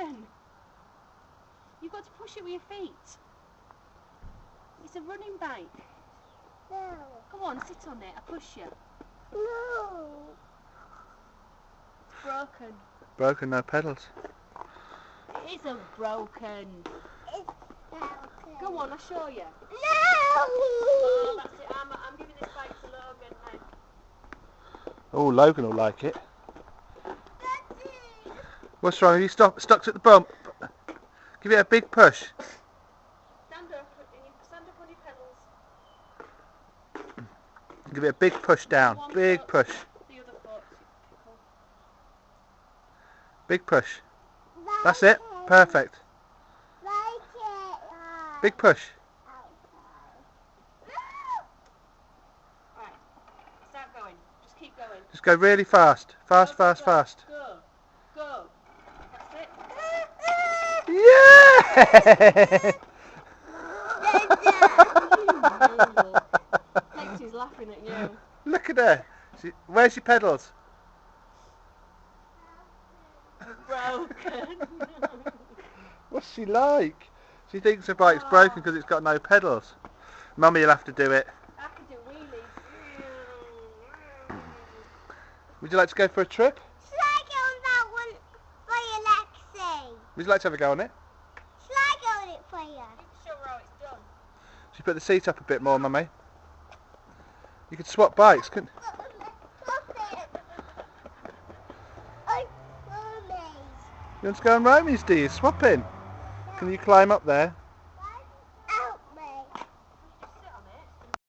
broken. You've got to push it with your feet. It's a running bike. No. Come on, sit on it. I push you. No. It's broken. Broken, no pedals. It isn't broken. It's broken. Go on, I'll show you. No. Oh, that's it. I'm giving this bike to Logan now. Oh, Logan will like it. Daddy. What's wrong? Are you stuck at the bump? Give it a big push. Stand up on your pedals. Give it a big push down. One Big foot, push. The other foot. Big push. Like That's it. Perfect. Like it. Big push. Right. Start going. Just keep going. Just go really fast. Fast, Go, fast, go, fast. Go. Go. That's it. Yeah! Lexi's laughing at you. Look at her. Where's your pedals? Broken. What's she like? She thinks her bike's broken because it's got no pedals. Mummy will have to do it. I can do wheelies. Would you like to go for a trip? Should I go on that one for you, Lexi? Would you like to have a go on it? Should I go on it for you? You can show her how it's done. Should you put the seat up a bit more, Mummy? You could swap bikes, couldn't you? You want to go on Romy's, do you? Swap in. Can you climb up there?